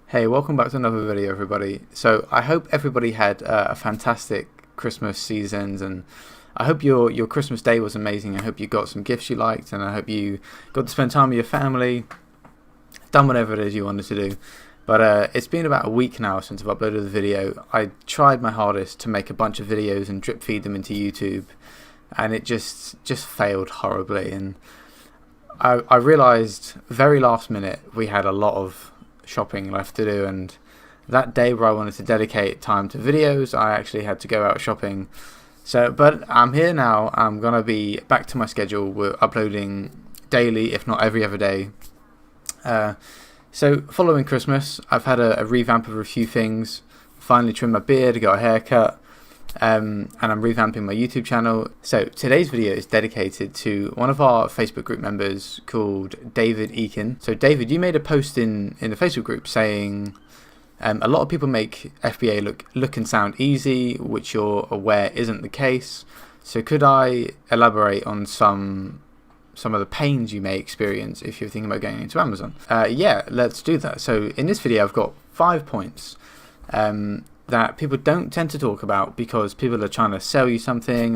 Hey, welcome back to another video, everybody. So I hope everybody had a fantastic Christmas seasons, and I hope your Christmas day was amazing. I hope you got some gifts you liked, and I hope you got to spend time with your family, done whatever it is you wanted to do. But it's been about a week now since I've uploaded the video. I tried my hardest to make a bunch of videos and drip feed them into YouTube, and it just failed horribly. And I realized very last minute we had a lot of shopping left to do, and that day where I wanted to dedicate time to videos, I actually had to go out shopping. But I'm here now. I'm gonna be back to my schedule. We're uploading daily, if not every other day. So following Christmas, I've had a revamp of a few things. Finally trimmed my beard, got a haircut, and I'm revamping my YouTube channel. So today's video is dedicated to one of our Facebook group members called David Eakin. So David, you made a post in the Facebook group saying a lot of people make FBA look and sound easy, which you're aware isn't the case. So could I elaborate on some of the pains you may experience if you're thinking about going into Amazon? Yeah, let's do that. So in this video, I've got 5 points that people don't tend to talk about because people are trying to sell you something,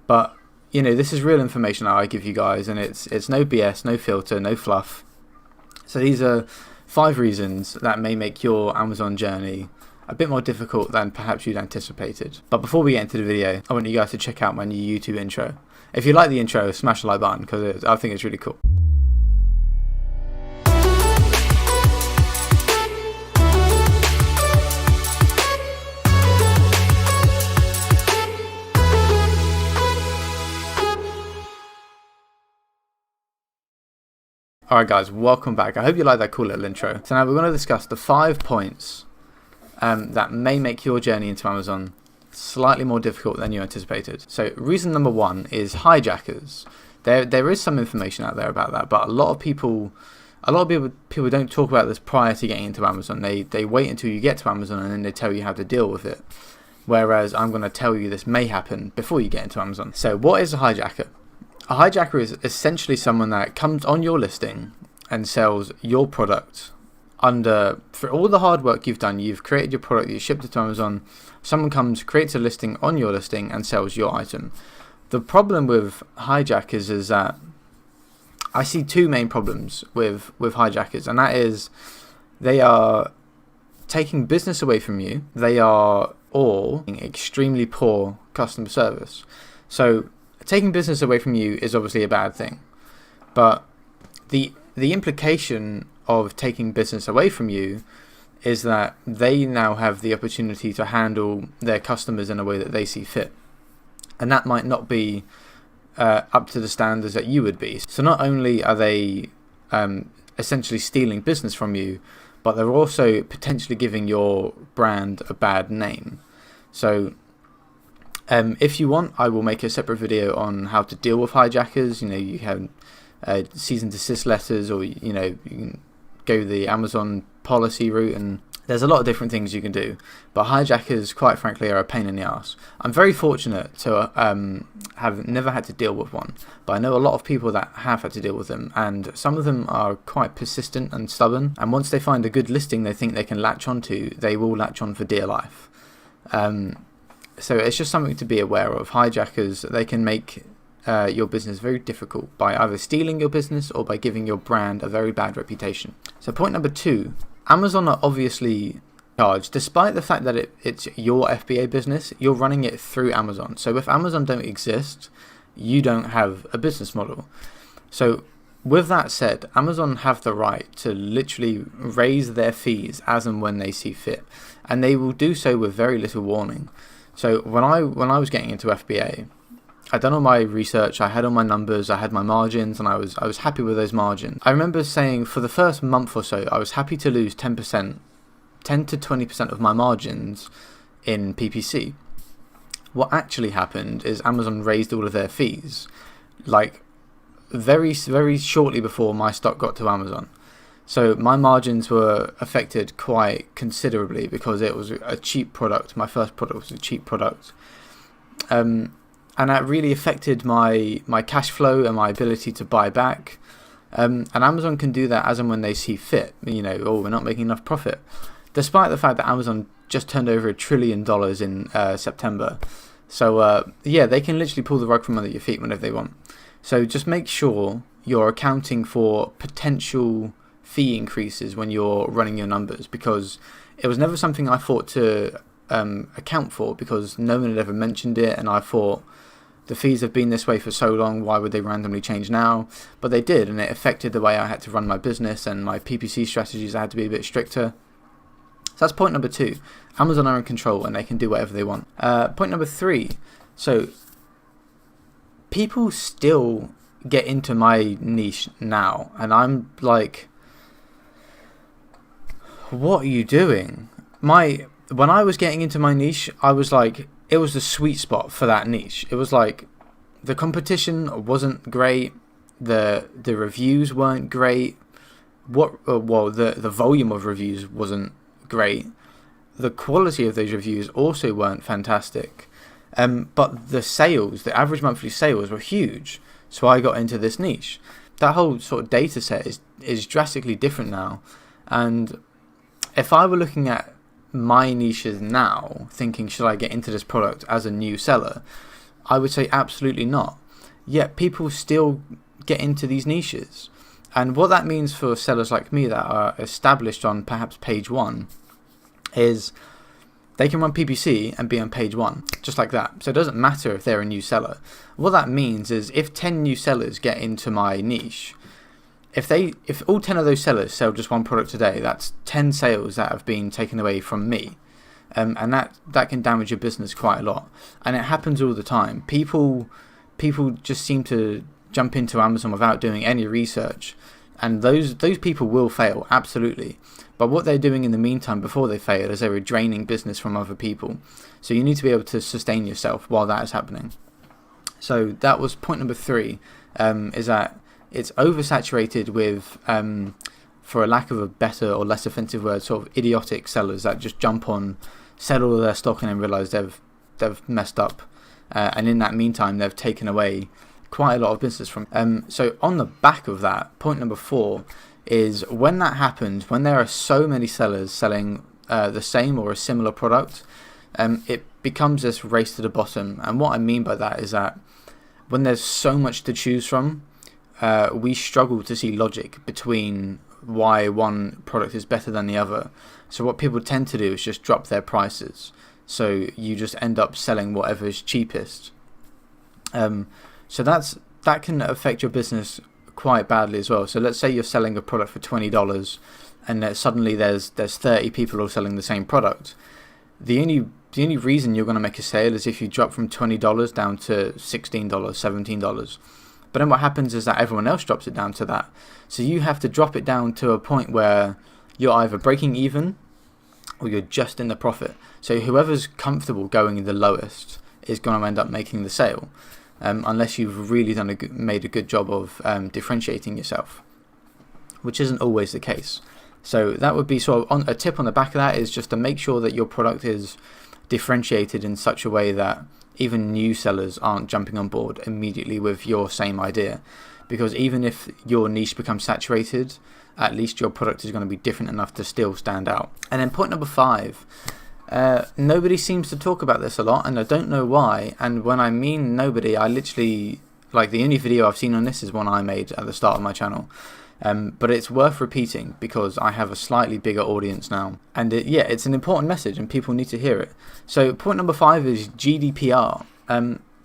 but you know, this is real information that I give you guys, and it's no BS, no filter, no fluff. So these are 5 reasons that may make your Amazon journey a bit more difficult than perhaps you'd anticipated. But before we get into the video, I want you guys to check out my new YouTube intro. If you like the intro, smash the like button because I think it's really cool. Alright guys, welcome back. I hope you like that cool little intro. So now we're going to discuss the 5 points that may make your journey into Amazon slightly more difficult than you anticipated. So reason number 1 is hijackers. There is some information out there about that, but a lot of people don't talk about this prior to getting into Amazon. They wait until you get to Amazon and then they tell you how to deal with it. Whereas I'm going to tell you this may happen before you get into Amazon. So what is a hijacker? A hijacker is essentially someone that comes on your listing and sells your product for all the hard work you've done. You've created your product, you shipped it to Amazon. Someone comes, creates a listing on your listing and sells your item. The problem with hijackers is that I see 2 main problems with hijackers, and that is they are taking business away from you. They are all extremely poor customer service. So taking business away from you is obviously a bad thing, but the implication of taking business away from you is that they now have the opportunity to handle their customers in a way that they see fit, and that might not be up to the standards that you would be. So not only are they essentially stealing business from you, but they're also potentially giving your brand a bad name. So if you want, I will make a separate video on how to deal with hijackers. You know, you have cease and desist letters, or you know, you can go the Amazon policy route, and there's a lot of different things you can do. But hijackers, quite frankly, are a pain in the ass. I'm very fortunate to have never had to deal with one, but I know a lot of people that have had to deal with them, and some of them are quite persistent and stubborn. And once they find a good listing they think they can latch onto, they will latch on for dear life. So it's just something to be aware of. Hijackers, they can make your business very difficult by either stealing your business or by giving your brand a very bad reputation. So point number 2, Amazon are obviously charged, despite the fact that it's your FBA business, you're running it through Amazon. So if Amazon don't exist, you don't have a business model. So with that said, Amazon have the right to literally raise their fees as and when they see fit, and they will do so with very little warning. So when I was getting into FBA, I'd done all my research, I had all my numbers, I had my margins, and I was happy with those margins. I remember saying for the first month or so, I was happy to lose 10 to 20% of my margins in PPC. What actually happened is Amazon raised all of their fees, like very, very shortly before my stock got to Amazon. So my margins were affected quite considerably because it was a cheap product. My first product was a cheap product. And that really affected my cash flow and my ability to buy back. And Amazon can do that as and when they see fit. Oh, we're not making enough profit. Despite the fact that Amazon just turned over $1 trillion in September. So, they can literally pull the rug from under your feet whenever they want. So just make sure you're accounting for potential fee increases when you're running your numbers, because it was never something I thought to account for, because no one had ever mentioned it, and I thought the fees have been this way for so long, why would they randomly change now? But they did, and it affected the way I had to run my business and my PPC strategies. I had to be a bit stricter. So that's point number 2. Amazon are in control and they can do whatever they want. Point number 3. So people still get into my niche now, and I'm like, what are you doing? When I was getting into my niche, I was like, it was the sweet spot for that niche. It was like the competition wasn't great, the reviews weren't great. The volume of reviews wasn't great. The quality of those reviews also weren't fantastic. But the sales, the average monthly sales were huge. So I got into this niche. That whole sort of data set is drastically different now. And if I were looking at my niches now, thinking, should I get into this product as a new seller? I would say absolutely not. Yet people still get into these niches. And what that means for sellers like me that are established on perhaps page 1 is they can run PPC and be on page 1, just like that. So it doesn't matter if they're a new seller. What that means is if 10 new sellers get into my niche, if all 10 of those sellers sell just one product today, that's 10 sales that have been taken away from me. And that can damage your business quite a lot. And it happens all the time. People just seem to jump into Amazon without doing any research. And those people will fail, absolutely. But what they're doing in the meantime before they fail is they're draining business from other people. So you need to be able to sustain yourself while that is happening. So that was point number 3, is that it's oversaturated with, for a lack of a better or less offensive word, sort of idiotic sellers that just jump on, sell all of their stock and then realise they've messed up. And in that meantime, they've taken away quite a lot of business from. So on the back of that, point number 4 is when that happens, when there are so many sellers selling the same or a similar product, it becomes this race to the bottom. And what I mean by that is that when there's so much to choose from, we struggle to see logic between why one product is better than the other. So what people tend to do is just drop their prices. So you just end up selling whatever is cheapest. So that can affect your business quite badly as well. So let's say you're selling a product for $20 and suddenly there's 30 people all selling the same product. The only reason you're going to make a sale is if you drop from $20 down to $16, $17. But then what happens is that everyone else drops it down to that. So you have to drop it down to a point where you're either breaking even or you're just in the profit. So whoever's comfortable going the lowest is going to end up making the sale, unless you've really made a good job of differentiating yourself, which isn't always the case. So that would be sort of a tip on the back of that, is just to make sure that your product is differentiated in such a way that even new sellers aren't jumping on board immediately with your same idea. Because even if your niche becomes saturated, at least your product is going to be different enough to still stand out. And then point number 5, nobody seems to talk about this a lot, and I don't know why. And when I mean nobody, I literally, like, the only video I've seen on this is one I made at the start of my channel. But it's worth repeating because I have a slightly bigger audience now. And it's an important message and people need to hear it. So point number 5 is GDPR.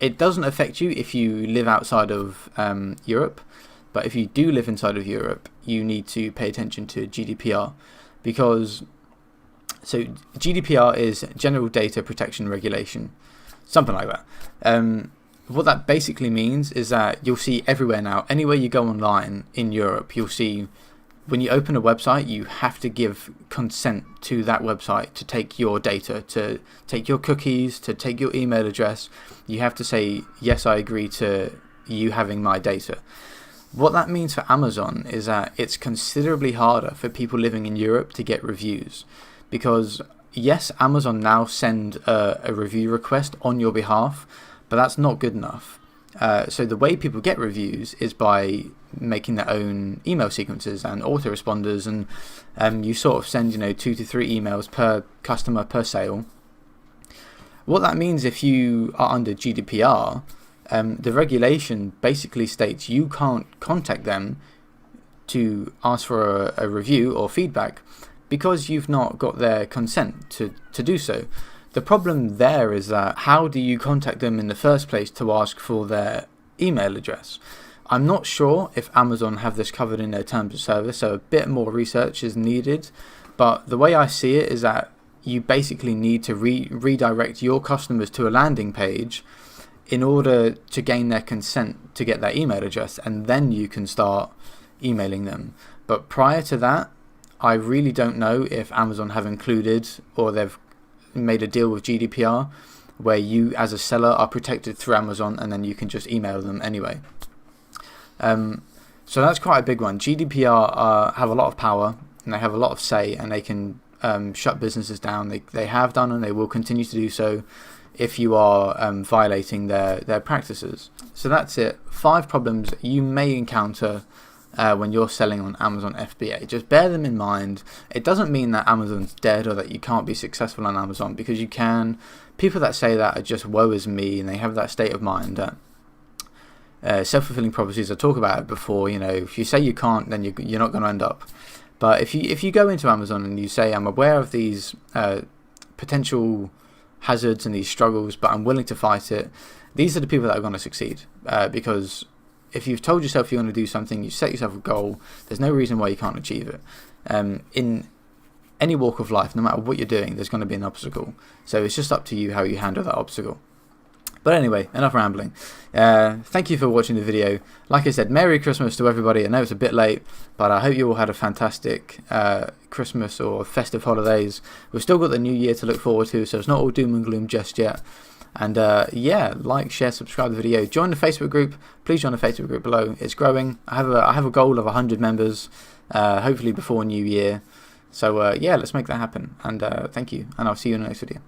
It doesn't affect you if you live outside of Europe. But if you do live inside of Europe, you need to pay attention to GDPR. Because GDPR is General Data Protection Regulation. Something like that. What that basically means is that you'll see everywhere now, anywhere you go online in Europe, you'll see when you open a website, you have to give consent to that website to take your data, to take your cookies, to take your email address. You have to say, yes, I agree to you having my data. What that means for Amazon is that it's considerably harder for people living in Europe to get reviews. Because yes, Amazon now send a review request on your behalf, but that's not good enough. So the way people get reviews is by making their own email sequences and autoresponders, and you sort of send 2 to 3 emails per customer per sale. What that means, if you are under GDPR, the regulation basically states you can't contact them to ask for a review or feedback because you've not got their consent to do so. The problem there is that how do you contact them in the first place to ask for their email address? I'm not sure if Amazon have this covered in their terms of service, so a bit more research is needed. But the way I see it is that you basically need to redirect your customers to a landing page in order to gain their consent to get their email address, and then you can start emailing them. But prior to that, I really don't know if Amazon have included, or they've made a deal with GDPR where you as a seller are protected through Amazon and then you can just email them anyway. So that's quite a big one. GDPR have a lot of power and they have a lot of say, and they can shut businesses down. They have done and they will continue to do so if you are violating their practices. So that's it. 5 problems you may encounter when you're selling on Amazon FBA. Just bear them in mind. It doesn't mean that Amazon's dead or that you can't be successful on Amazon, because you can. People that say that are just woe is me, and they have that state of mind that self-fulfilling prophecies. I talked about it before. If you say you can't, then you're not going to end up. But if you go into Amazon and you say, I'm aware of these potential hazards and these struggles, but I'm willing to fight it, these are the people that are going to succeed, because if you've told yourself you're going to do something, you set yourself a goal, there's no reason why you can't achieve it. In any walk of life, no matter what you're doing, there's going to be an obstacle. So it's just up to you how you handle that obstacle. But anyway, enough rambling. Thank you for watching the video. Like I said, Merry Christmas to everybody. I know it's a bit late, but I hope you all had a fantastic Christmas or festive holidays. We've still got the new year to look forward to, so it's not all doom and gloom just yet. And yeah, like, share, subscribe to the video. Join the Facebook group. Please join the Facebook group below. It's growing. I have a goal of 100 members, hopefully before New Year. So yeah, let's make that happen. And thank you. And I'll see you in the next video.